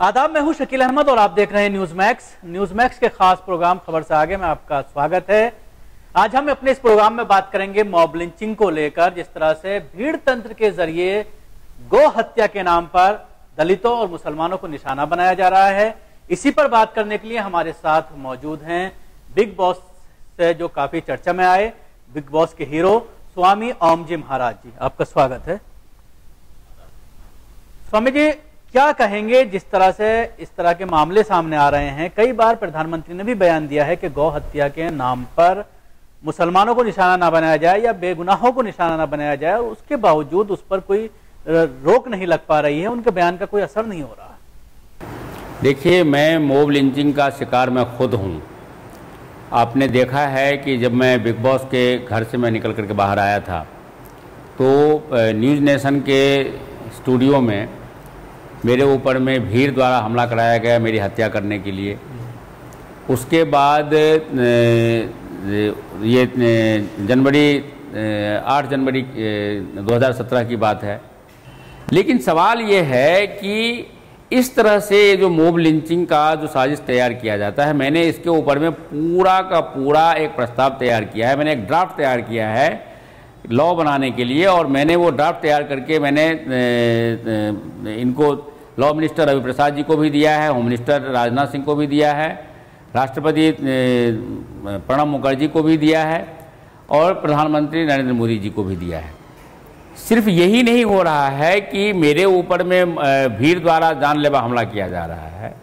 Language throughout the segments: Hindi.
आदाब, मैं हूं शकील अहमद और आप देख रहे हैं न्यूज मैक्स के खास प्रोग्राम खबर से आगे में आपका स्वागत है। आज हम अपने इस प्रोग्राम में बात करेंगे मॉब लिंचिंग को लेकर। जिस तरह से भीड़ तंत्र के जरिए गौ हत्या के नाम पर दलितों और मुसलमानों को निशाना बनाया जा रहा है, इसी पर बात करने के लिए हमारे साथ मौजूद हैं बिग बॉस से जो काफी चर्चा में आए, बिग बॉस के हीरो स्वामी ओमजी महाराज जी, आपका स्वागत है। स्वामी जी, क्या कहेंगे जिस तरह से इस तरह के मामले सामने आ रहे हैं? कई बार प्रधानमंत्री ने भी बयान दिया है कि गौ हत्या के नाम पर मुसलमानों को निशाना ना बनाया जाए या बेगुनाहों को निशाना ना बनाया जाए, और उसके बावजूद उस पर कोई रोक नहीं लग पा रही है, उनके बयान का कोई असर नहीं हो रहा। देखिए, मैं मॉब लिंचिंग का शिकार मैं खुद हूँ। आपने देखा है कि जब मैं बिग बॉस के घर से मैं निकल करके बाहर आया था तो न्यूज़ नेशन के स्टूडियो में मेरे ऊपर में भीड़ द्वारा हमला कराया गया मेरी हत्या करने के लिए। उसके बाद ये 8 जनवरी 2017 की बात है। लेकिन सवाल ये है कि इस तरह से जो मॉब लिंचिंग का जो साजिश तैयार किया जाता है, मैंने इसके ऊपर में पूरा का पूरा एक प्रस्ताव तैयार किया है। मैंने एक ड्राफ्ट तैयार किया है लॉ बनाने के लिए, और मैंने वो ड्राफ्ट तैयार करके मैंने इनको लॉ मिनिस्टर रवि प्रसाद जी को भी दिया है, होम मिनिस्टर राजनाथ सिंह को भी दिया है, राष्ट्रपति प्रणब मुखर्जी को भी दिया है, और प्रधानमंत्री नरेंद्र मोदी जी को भी दिया है। सिर्फ यही नहीं हो रहा है कि मेरे ऊपर में भीड़ द्वारा जानलेवा हमला किया जा रहा है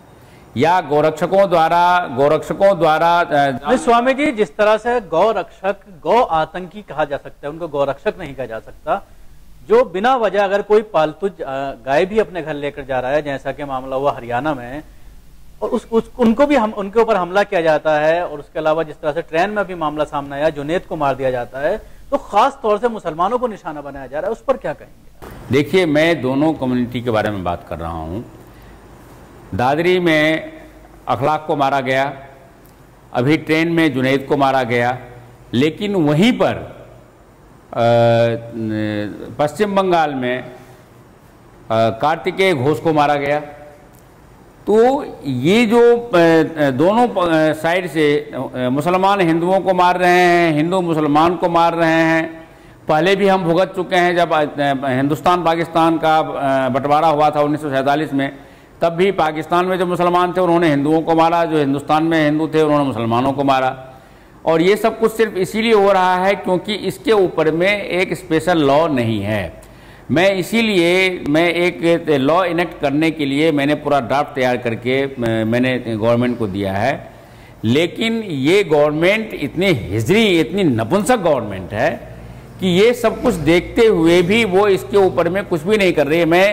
या गौरक्षकों द्वारा स्वामी जी, जिस तरह से गौरक्षक गौ आतंकी कहा जा सकता है, उनको गौरक्षक नहीं कहा जा सकता। जो बिना वजह अगर कोई पालतू गाय भी अपने घर लेकर जा रहा है, जैसा कि मामला हुआ हरियाणा में, और उनको भी उनके ऊपर हमला किया जाता है, और उसके अलावा जिस तरह से ट्रेन में भी मामला सामने आया, जुनैद को मार दिया जाता है, तो खास तौर से मुसलमानों को निशाना बनाया जा रहा है, उस पर क्या कहेंगे? देखिए, मैं दोनों कम्युनिटी के बारे में बात कर रहा हूँ। दादरी में अखलाक को मारा गया, अभी ट्रेन में जुनैद को मारा गया, लेकिन वहीं पर पश्चिम बंगाल में कार्तिकेय घोष को मारा गया। तो ये जो दोनों साइड से मुसलमान हिंदुओं को मार रहे हैं, हिंदू मुसलमान को मार रहे हैं। पहले भी हम भुगत चुके हैं, जब हिंदुस्तान पाकिस्तान का बंटवारा हुआ था 1947 में, तब भी पाकिस्तान में जो मुसलमान थे उन्होंने हिंदुओं को मारा, जो हिंदुस्तान में हिंदू थे उन्होंने मुसलमानों को मारा। और ये सब कुछ सिर्फ इसीलिए हो रहा है क्योंकि इसके ऊपर में एक स्पेशल लॉ नहीं है। मैं एक लॉ इनेक्ट करने के लिए मैंने पूरा ड्राफ्ट तैयार करके मैंने गवर्नमेंट को दिया है, लेकिन ये गवर्नमेंट इतनी हिजरी, इतनी नपुंसक गवर्नमेंट है कि ये सब कुछ देखते हुए भी वो इसके ऊपर में कुछ भी नहीं कर रही है। मैं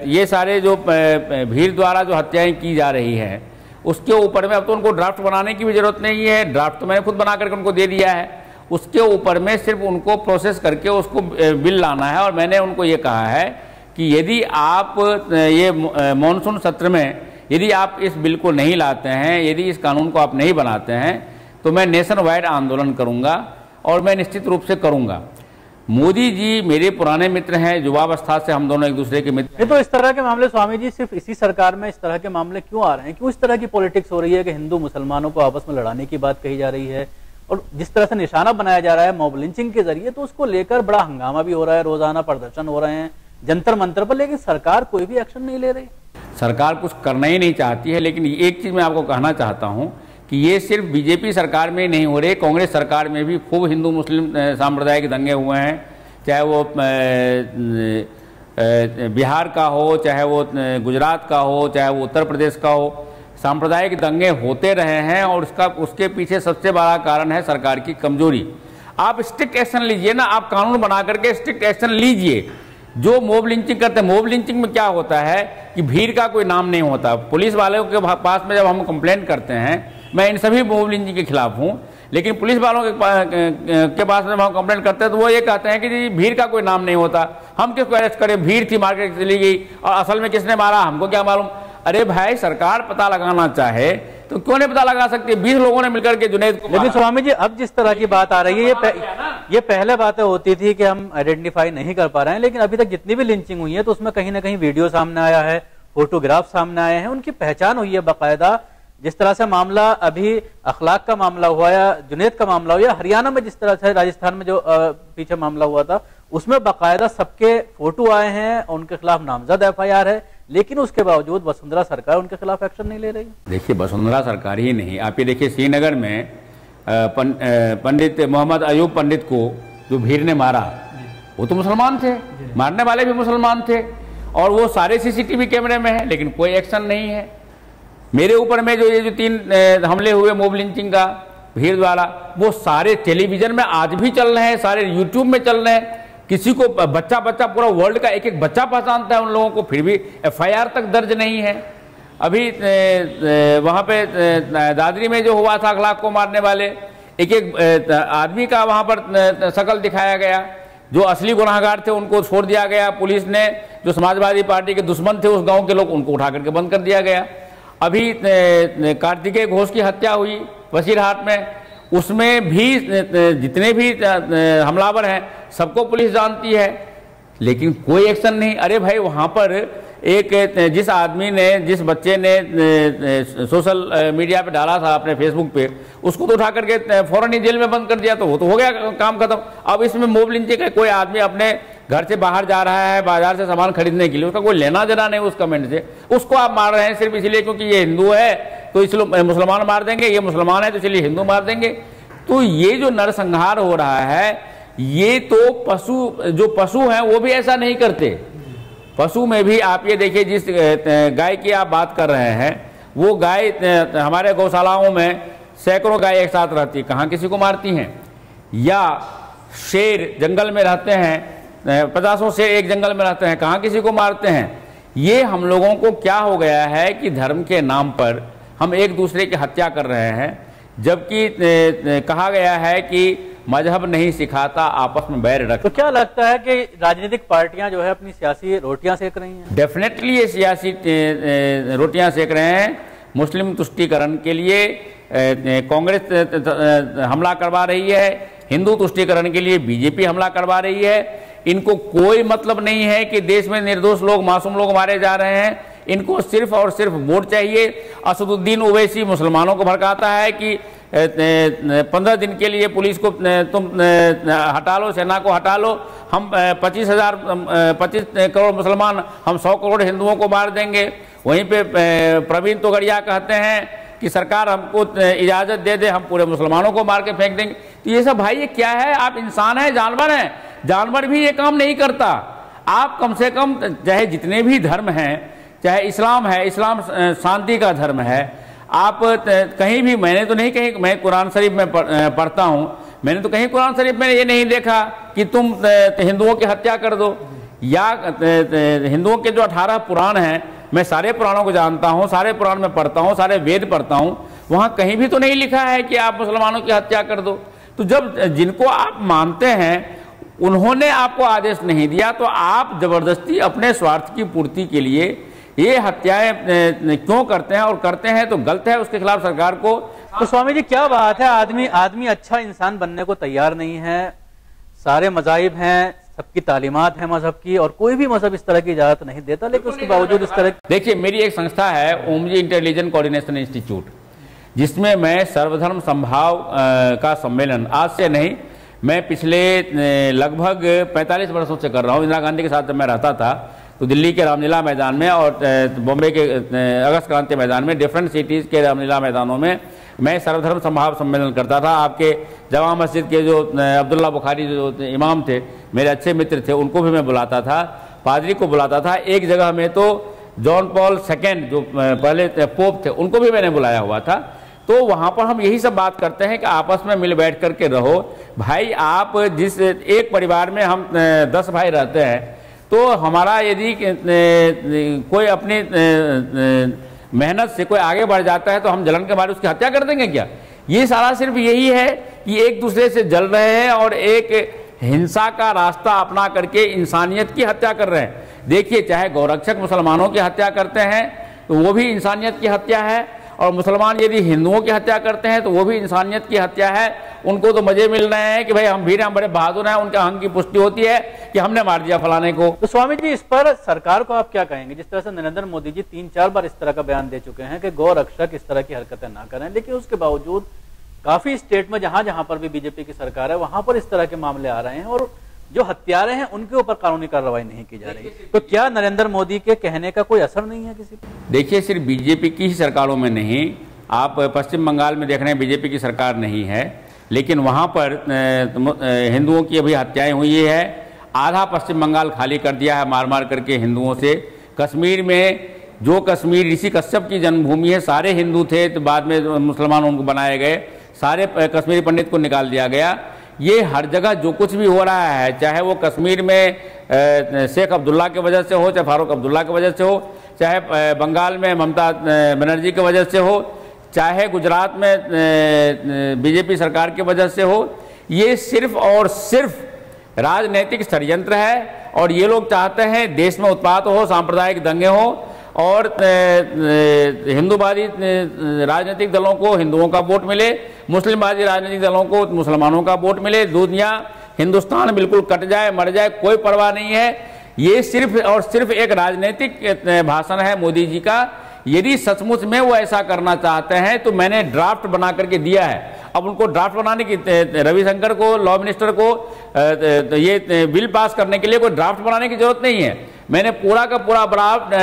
ये सारे जो भीड़ द्वारा जो हत्याएं की जा रही हैं उसके ऊपर में अब तो उनको ड्राफ्ट बनाने की भी जरूरत नहीं है। ड्राफ्ट तो मैंने खुद बना करके उनको दे दिया है। उसके ऊपर में सिर्फ उनको प्रोसेस करके उसको बिल लाना है। और मैंने उनको ये कहा है कि यदि आप ये मॉनसून सत्र में यदि आप इस बिल को नहीं लाते हैं, यदि इस कानून को आप नहीं बनाते हैं, तो मैं नेशन वाइड आंदोलन करूंगा, और मैं निश्चित रूप से करूंगा। मोदी जी मेरे पुराने मित्र हैं, युवावस्था से हम दोनों एक दूसरे के मित्र हैं। तो इस तरह के मामले स्वामी जी सिर्फ इसी सरकार में इस तरह के मामले क्यों आ रहे हैं? क्यों इस तरह की पॉलिटिक्स हो रही है कि हिंदू मुसलमानों को आपस में लड़ाने की बात कही जा रही है, और जिस तरह से निशाना बनाया जा रहा है मॉब लिंचिंग के जरिए, तो उसको लेकर बड़ा हंगामा भी हो रहा है, रोजाना प्रदर्शन हो रहे हैं जंतर मंतर पर, लेकिन सरकार कोई भी एक्शन नहीं ले रही। सरकार कुछ करना ही नहीं चाहती है। लेकिन एक चीज मैं आपको कहना चाहता हूँ कि ये सिर्फ बीजेपी सरकार में नहीं हो रहे, कांग्रेस सरकार में भी खूब हिंदू मुस्लिम सांप्रदाय के दंगे हुए हैं। चाहे वो बिहार का हो, चाहे वो गुजरात का हो, चाहे वो उत्तर प्रदेश का हो, सांप्रदायिक दंगे होते रहे हैं। और उसके पीछे सबसे बड़ा कारण है सरकार की कमजोरी। आप स्ट्रिक्ट एक्शन लीजिए ना, आप कानून बना करके स्ट्रिक्ट एक्शन लीजिए। जो मॉब लिंचिंग करते हैं, मॉब लिंचिंग में क्या होता है कि भीड़ का कोई नाम नहीं होता। पुलिस वालों के पास में जब हम कंप्लेंट करते हैं, मैं इन सभी मॉब लिंचिंग के खिलाफ हूँ, लेकिन पुलिस वालों के पास में हम कंप्लेंट करते हैं तो वो ये कहते हैं कि जी भीड़ का कोई नाम नहीं होता, हम किसको अरेस्ट करें, भीड़ थी मार के चली गई, और असल में किसने मारा हमको क्या मालूम। अरे भाई, सरकार पता लगाना चाहे तो क्यों नहीं पता लगा सकती? 20 लोगों ने मिलकर के जुनैद को। लेकिन स्वामी जी, अब जिस तरह की बात आ रही है, ये पहले बातें होती थी कि हम आइडेंटिफाई नहीं कर पा रहे हैं, लेकिन अभी तक जितनी भी लिंचिंग हुई है तो उसमें कहीं ना कहीं वीडियो सामने आया है, फोटोग्राफ सामने आए हैं, उनकी पहचान हुई है बाकायदा। जिस तरह से मामला अभी अखलाक का मामला हुआ या जुनैद का मामला हुआ या हरियाणा में जिस तरह से राजस्थान में जो पीछे मामला हुआ था, उसमें बाकायदा सबके फोटो आए हैं, उनके खिलाफ नामजद FIR है, लेकिन उसके बावजूद वसुंधरा सरकार उनके खिलाफ एक्शन नहीं ले रही। देखिए, वसुंधरा सरकार ही नहीं, आप ये देखिए श्रीनगर में पंडित मोहम्मद अयूब पंडित को जो भीड़ ने मारा, वो तो मुसलमान थे, मारने वाले भी मुसलमान थे, और वो सारे CCTV कैमरे में है, लेकिन कोई एक्शन नहीं है। मेरे ऊपर में जो ये जो 3 हमले हुए मॉब लिंचिंग का भीड़ द्वारा, वो सारे टेलीविजन में आज भी चल रहे हैं, सारे यूट्यूब में चल रहे हैं। किसी को बच्चा पूरा वर्ल्ड का एक बच्चा पहचानता है उन लोगों को, फिर भी FIR तक दर्ज नहीं है। अभी वहाँ पे दादरी में जो हुआ था अखलाक को मारने वाले एक आदमी का वहाँ पर शक्ल दिखाया गया, जो असली गुनाहगार थे उनको छोड़ दिया गया। पुलिस ने जो समाजवादी पार्टी के दुश्मन थे उस गांव के लोग, उनको उठा करके बंद कर दिया गया। अभी कार्तिकेय घोष की हत्या हुई वसीरहाट में, उसमें भी जितने भी हमलावर हैं सबको पुलिस जानती है, लेकिन कोई एक्शन नहीं। अरे भाई, वहाँ पर एक जिस आदमी ने, जिस बच्चे ने सोशल मीडिया पे डाला था अपने फेसबुक पे, उसको तो उठा करके फौरन ही जेल में बंद कर दिया, तो वो तो हो गया काम खत्म। अब इसमें मॉब लिंचिंग का कोई आदमी अपने घर से बाहर जा रहा है बाजार से सामान खरीदने के लिए, उसका कोई लेना देना नहीं उस कमेंट से, उसको आप मार रहे हैं सिर्फ इसलिए क्योंकि ये हिंदू है तो इसलिए मुसलमान मार देंगे, ये मुसलमान है तो इसलिए हिंदू मार देंगे। तो ये जो नरसंहार हो रहा है, ये तो जो पशु हैं वो भी ऐसा नहीं करते। पशु में भी आप ये देखिए, जिस गाय की आप बात कर रहे हैं, वो गाय हमारे गौशालाओं में सैकड़ों गाय एक साथ रहती है, कहाँ किसी को मारती हैं। या शेर जंगल में रहते हैं, 50 शेर एक जंगल में रहते हैं, कहाँ किसी को मारते हैं। ये हम लोगों को क्या हो गया है कि धर्म के नाम पर हम एक दूसरे की हत्या कर रहे हैं, जबकि कहा गया है कि मजहब नहीं सिखाता आपस में बैर रख। तो क्या लगता है कि राजनीतिक पार्टियां जो है अपनी सियासी रोटियां सेक रही हैं? डेफिनेटली ये सियासी रोटियां सेक रहे हैं। मुस्लिम तुष्टीकरण के लिए कांग्रेस हमला करवा रही है, हिंदू तुष्टीकरण के लिए बीजेपी हमला करवा रही है। इनको कोई मतलब नहीं है कि देश में निर्दोष लोग, मासूम लोग मारे जा रहे हैं। इनको सिर्फ और सिर्फ वोट चाहिए। असदुद्दीन ओवैसी मुसलमानों को भड़काता है कि 15 दिन के लिए पुलिस को तुम हटा लो, सेना को हटा लो, हम 25 करोड़ मुसलमान, हम 100 करोड़ हिंदुओं को मार देंगे। वहीं पे प्रवीण तोगड़िया कहते हैं कि सरकार हमको इजाज़त दे दे, हम पूरे मुसलमानों को मार के फेंक देंगे। तो ये सब भाई, ये क्या है? आप इंसान हैं, जानवर हैं, जानवर भी ये काम नहीं करता। आप कम से कम, चाहे जितने भी धर्म हैं, चाहे इस्लाम है, इस्लाम शांति का धर्म है, आप कहीं भी, मैंने तो नहीं कहीं, मैं कुरान शरीफ में पढ़ता हूँ, मैंने तो कहीं कुरान शरीफ में ये नहीं देखा कि तुम हिंदुओं की हत्या कर दो। या हिंदुओं के जो 18 पुराण हैं, मैं सारे पुराणों को जानता हूँ, सारे पुराण में पढ़ता हूँ, सारे वेद पढ़ता हूँ, वहाँ कहीं भी तो नहीं लिखा है कि आप मुसलमानों की हत्या कर दो। तो जब जिनको आप मानते हैं उन्होंने आपको आदेश नहीं दिया, तो आप जबरदस्ती अपने स्वार्थ की पूर्ति के लिए ये हत्याएं क्यों करते हैं? और करते हैं तो गलत है, उसके खिलाफ सरकार को। तो स्वामी जी, क्या बात है, आदमी अच्छा इंसान बनने को तैयार नहीं है। सारे मजाहिब हैं, सबकी तालीमात है मजहब की, और कोई भी मजहब इस तरह की इजाजत नहीं देता, लेकिन उसके बावजूद इस तरह। देखिए, मेरी एक संस्था है ओमजी इंटेलिजेंट कोऑर्डिनेशन इंस्टीट्यूट, जिसमें मैं सर्वधर्म संभाव का सम्मेलन आज से नहीं, मैं पिछले लगभग 45 वर्षों से कर रहा हूँ। इंदिरा गांधी के साथ जब मैं रहता था तो दिल्ली के रामलीला मैदान में और बॉम्बे के अगस्त क्रांति मैदान में, डिफरेंट सिटीज़ के रामलीला मैदानों में मैं सर्वधर्म संभाव सम्मेलन करता था। आपके जमा मस्जिद के जो अब्दुल्ला बुखारी जो इमाम थे, मेरे अच्छे मित्र थे, उनको भी मैं बुलाता था, पादरी को बुलाता था। एक जगह में तो जॉन पॉल II जो पहले पोप थे, उनको भी मैंने बुलाया हुआ था। तो वहाँ पर हम यही सब बात करते हैं कि आपस में मिल बैठ करके रहो भाई। आप जिस एक परिवार में हम 10 भाई रहते हैं, तो हमारा यदि कोई अपनी मेहनत से कोई आगे बढ़ जाता है तो हम जलन के मारे उसकी हत्या कर देंगे क्या? ये सारा सिर्फ यही है कि एक दूसरे से जल रहे हैं और एक हिंसा का रास्ता अपना करके इंसानियत की हत्या कर रहे हैं। देखिए, चाहे गौरक्षक मुसलमानों की हत्या करते हैं तो वो भी इंसानियत की हत्या है, और मुसलमान यदि हिंदुओं की हत्या करते हैं तो वो भी इंसानियत की हत्या है। उनको तो मजे मिल रहे हैं कि भाई हम वीर हैं, हम बड़े बहादुर हैं, उनके अहंग की पुष्टि होती है कि हमने मार दिया फलाने को। तो स्वामी जी, इस पर सरकार को आप क्या कहेंगे? जिस तरह से नरेंद्र मोदी जी 3-4 बार इस तरह का बयान दे चुके हैं कि गौ रक्षक इस तरह की हरकतें ना करें, लेकिन उसके बावजूद काफी स्टेट में जहां जहां पर भी बीजेपी की सरकार है वहां पर इस तरह के मामले आ रहे हैं और जो हत्यारे हैं उनके ऊपर कानूनी कार्रवाई नहीं की जा रही। तो क्या नरेंद्र मोदी के कहने का कोई असर नहीं है किसी पर? देखिए, सिर्फ बीजेपी की ही सरकारों में नहीं, आप पश्चिम बंगाल में देख रहे हैं बीजेपी की सरकार नहीं है, लेकिन वहाँ पर हिंदुओं की अभी हत्याएं हुई है। आधा पश्चिम बंगाल खाली कर दिया है मार मार करके हिंदुओं से। कश्मीर में जो कश्मीर ऋषि कश्यप की जन्मभूमि है, सारे हिंदू थे तो बाद में मुसलमानों को बनाए गए, सारे कश्मीरी पंडित को निकाल दिया गया। ये हर जगह जो कुछ भी हो रहा है, चाहे वो कश्मीर में शेख अब्दुल्ला की वजह से हो, चाहे फारूक अब्दुल्ला की वजह से हो, चाहे बंगाल में ममता बनर्जी की वजह से हो, चाहे गुजरात में बीजेपी सरकार की वजह से हो, ये सिर्फ और सिर्फ राजनीतिक षड्यंत्र है। और ये लोग चाहते हैं देश में उत्पात हो, सांप्रदायिक दंगे हो और हिंदूवादी राजनीतिक दलों को हिंदुओं का वोट मिले, मुस्लिमवादी राजनीतिक दलों को मुसलमानों का वोट मिले, दुनिया हिंदुस्तान बिल्कुल कट जाए, मर जाए, कोई परवाह नहीं है। ये सिर्फ और सिर्फ एक राजनीतिक भाषण है मोदी जी का। यदि सचमुच में वो ऐसा करना चाहते हैं तो मैंने ड्राफ्ट बना करके दिया है। अब उनको ड्राफ्ट बनाने की, रविशंकर को, लॉ मिनिस्टर को ये बिल पास करने के लिए कोई ड्राफ्ट बनाने की जरूरत नहीं है। मैंने पूरा का पूरा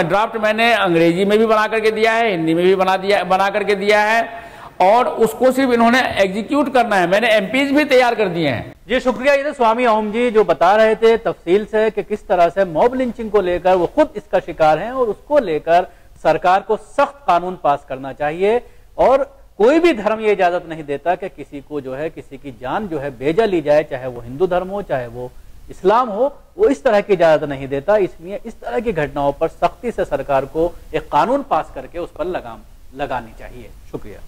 ड्राफ्ट मैंने अंग्रेजी में भी बना करके दिया है, हिंदी में भी बना करके दिया है और उसको सिर्फ इन्होंने एग्जीक्यूट करना है। मैंने एमपीज भी तैयार कर दिए हैं। जी शुक्रिया। ये स्वामी ओम जी जो बता रहे थे तफसील से कि किस तरह से मॉब लिंचिंग को लेकर वो खुद इसका शिकार हैं और उसको लेकर सरकार को सख्त कानून पास करना चाहिए। और कोई भी धर्म ये इजाजत नहीं देता कि किसी को जो है किसी की जान जो है बेजा ली जाए, चाहे वो हिंदू धर्म हो चाहे वो इस्लाम हो, वो इस तरह की इजाजत नहीं देता। इसलिए इस तरह की घटनाओं पर सख्ती से सरकार को एक कानून पास करके उस पर लगाम लगानी चाहिए। शुक्रिया।